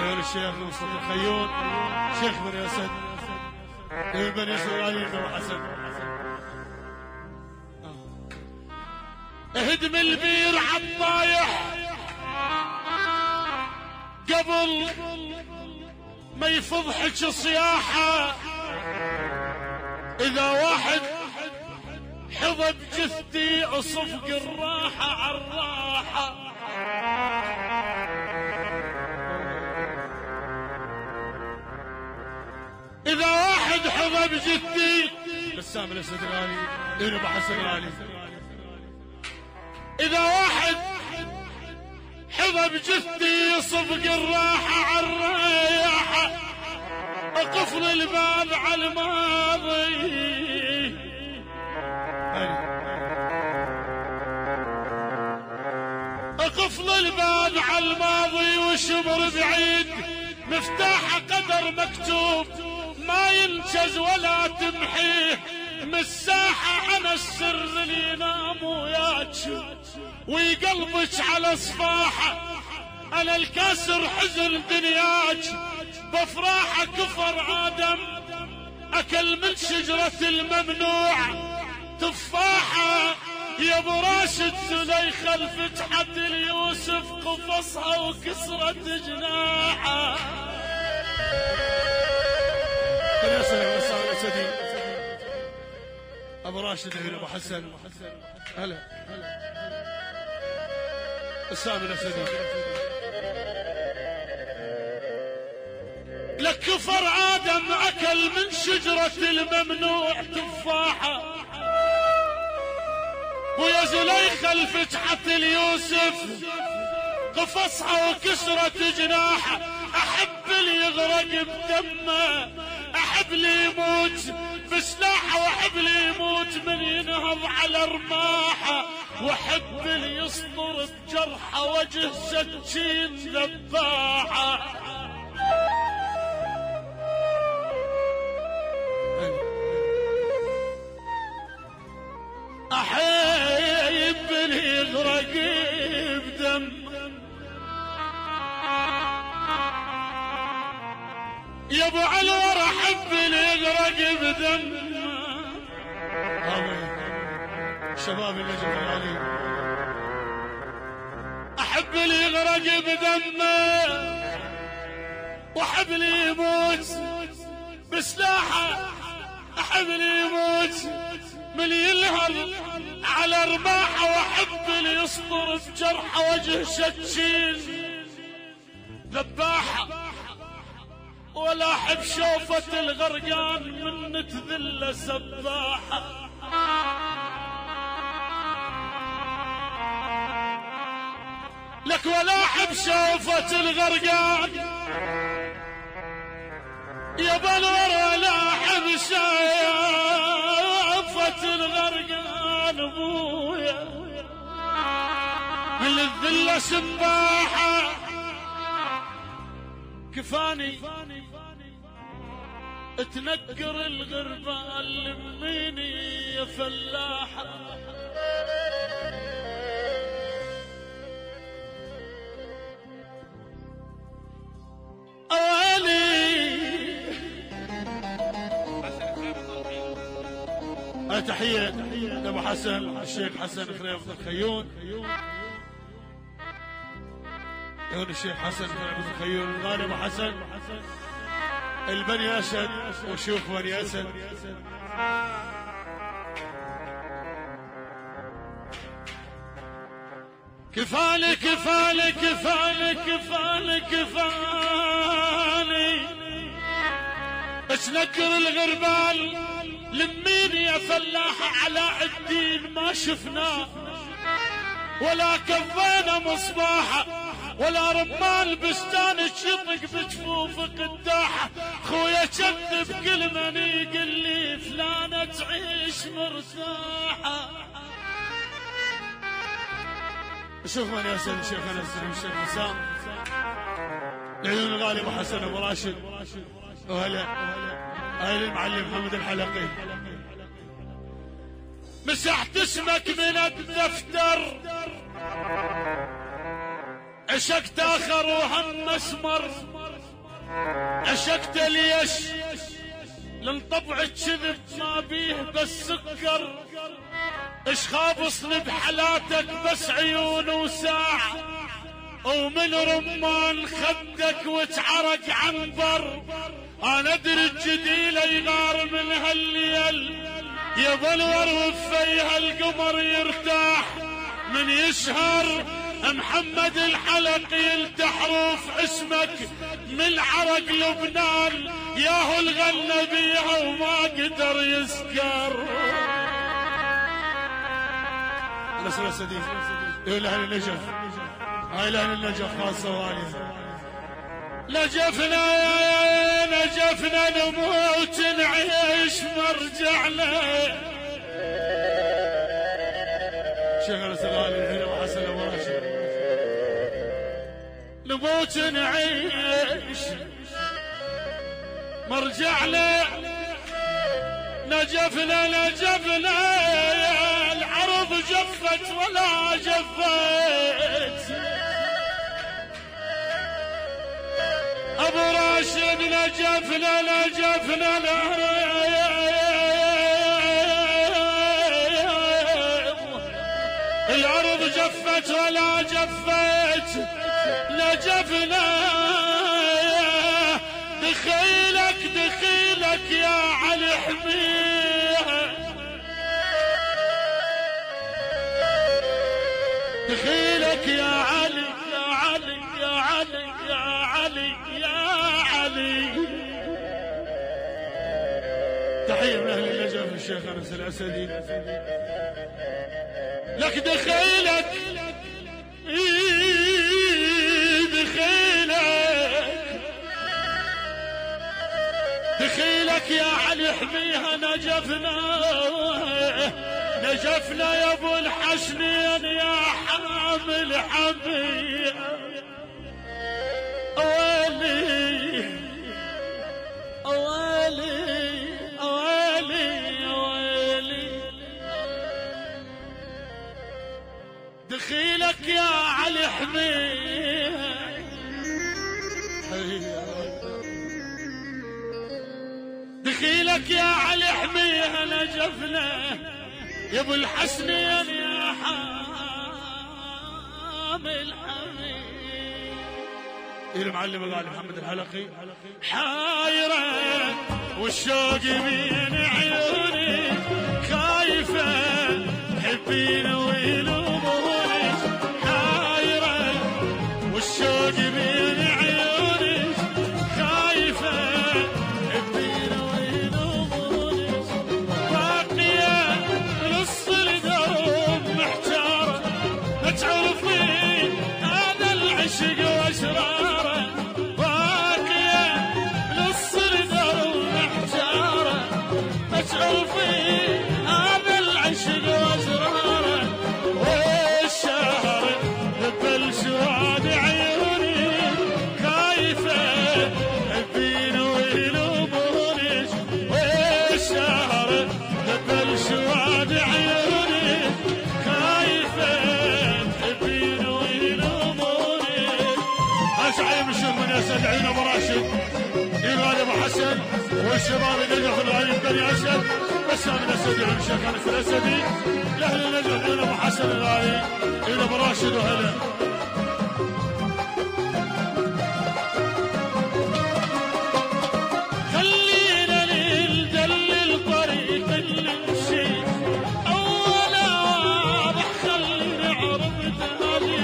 عيون الشيخ مصطفى الخيون شيخ بني اسد عيون بني اسد علي بن حسن. اهدم البير عالطايح قبل ما يفضحك صياحه. اذا واحد حظى بجثتي اصفق الراحه عالراحه. اذا واحد حظى بجثتي بسام الاسد الغالي ابن ابو حسن الغالي. اذا واحد حظى بجثتي يصفق الراحه عالراحه. اقفل الباب على الماضي اقفل الباب على الماضي وشمر بعيد. مفتاح قدر مكتوب ما ينجز ولا تمحيه. من الساحة عن السر اللي ينام وياك ويقلبك على صفاحة. انا الكاسر حزن دنياك بافراحه. كفر آدم اكل من شجرة الممنوع تفاحة. يا ابو راشد زليخة الفتحة اليوسف قفصها وكسرت جناحها. يا سلام يا سيدي ابو راشد ابن ابو حسن. هلا السامي يا سيدي. لك كفر آدم أكل من شجرة الممنوع تفاحة. ويا زليخة الفتحة اليوسف قفصها وكسرت جناحه. أحب اللي يغرق بدمه أحب اللي يموت بسلاحه. وأحب اللي يموت من ينهض على رماحه. وأحب اللي يصدر بجرحه وجه سكين ذباحه. أحب اللي يغرق بدم يا ابو علور. أحب اللي يغرق بدم شباب النجم العلي. أحب اللي يغرق بدمه وأحب اللي يموت بسلاحه. أحب اللي يموت من يلهر على رماحه. وأحب اللي يصبر بجرحه وجه شكين ذباحه. ولا أحب شوفة الغرقان من تذل سباحه. لك ولا أحب شوفة الغرقان يا بلور. ولا أحب شوفة الغرقان ابويا من الذلة سباحة. كفاني تنكر الغربان لميني يا فلاحة. تحية لأبو حسن الشيخ حسن خريفة الخيون. يقول الشيخ حسن خريفة الخيون الغالي أبو حسن البني أسد وشيوخ بني أسد. كفالي كفالي كفالي كفالي كفالي اشنكر الغربال لمين يا فلاح. علاء الدين ما شفناه ولا كفينا مصباحه. ولا رمال بستانك يطق بجفوف قداحه. خويا كذب كل من يقول لي فلانه تعيش مرتاحه. شوف من ياسر الشيخ انس والشيخ حسام العيون الغالي ابو حسن ابو راشد. وهلا اهل المعلم محمد الحلقي. مسحت اسمك من الدفتر عشقت اخر وهم اسمر. عشقت ليش لان طبع الكذب ما بيه بس سكر، اش خابصني بحالاتك بس عيون وساع، ومن رمان خدك وتعرق عنبر، انا ادري الجديله يغار من هالليل، يبلور وفيها القمر يرتاح، من يشهر محمد الحلق يلتحروف اسمك من عرق لبنان، ياهو الغنى بيها وما قدر يسكر. نصر السديد يقول اهل النجف، هاي اهل النجف خاصه واليه. نجفنا نموت نعيش مرجعنا، شغل سغالي الحين وحسن ابو راشد، نموت نعيش مرجعنا، نجفنا العرض جفت ولا جفت، ابو راشد نجفنا الارض جفت ولا جفت، نجفنا دخيلك يا علي حميها، دخيلك يا علي يا علي يا علي يا علي يا علي. تحية من أهل النجف الشيخ أنس الأسدي لك، دخيلك دخيلك يا علي حميها، نجفنا يا ابو الحسنين يا حامل حميها، اوالي اوالي اوالي اوالي، دخيلك يا علي حميها، دخيلك يا علي حميها، نجفنا يا ابو الحسنين يا حامل حميها. المعلم الغالي محمد الحلقي، حايرة والشوق بين عيوني، خايفة تحبين ويلوموني، حايرة والشوق بين عيوني، خايفة تحبين ويلوموني، باقية نص الدرب محتارة، ما تعرفين هذا العشق واسراره، باقية نص الدرب محتارة، ما تعرفين هذا العشق واسراره، والشهر ذبل سواد عيوني، خايفة تحبين ويلوموني، والشهر ذبل سواد عيوني، خايفة تحبين ويلوموني. أسعي مشوف من أسد عين أبو راشد، إيمان أبو حسن والشباب النجف الغالي بني أسد، بس من أسد عين الشيخ أنس الأسدي، لأهل النجف عين أبو حسن الغالي، عين أبو راشد وهلا. خلينا ندلل طريق اللي نمشي، أولا واضح خلينا عرفت هذي،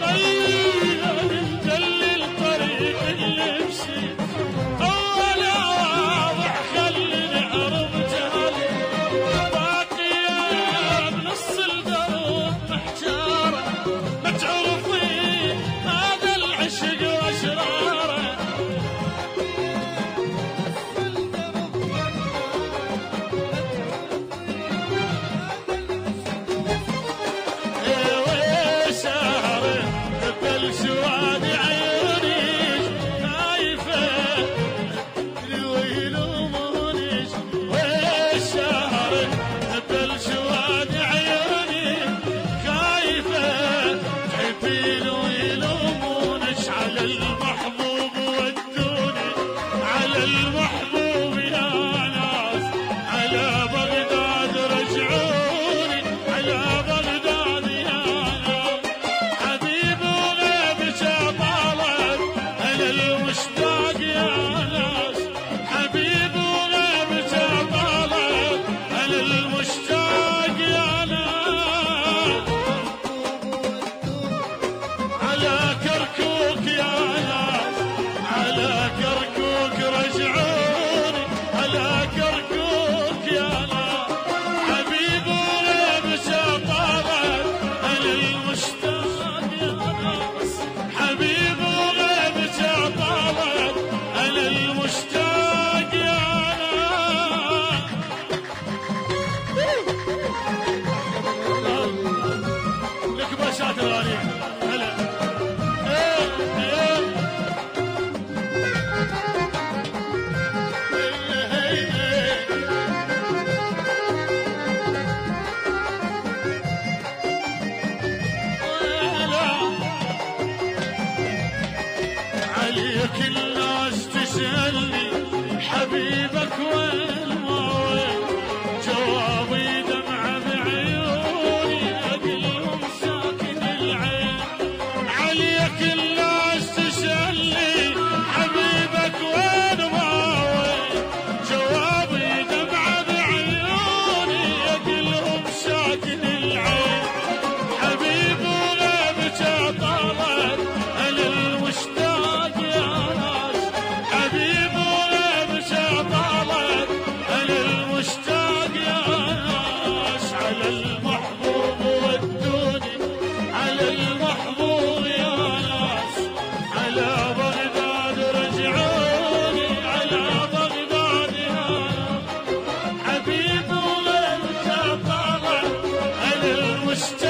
خلينا ندلل طريق اللي نمشي، أولا واضح خلينا عرفت هذي، باقية بنص الدرب محجارة، ما تعرف اشتاق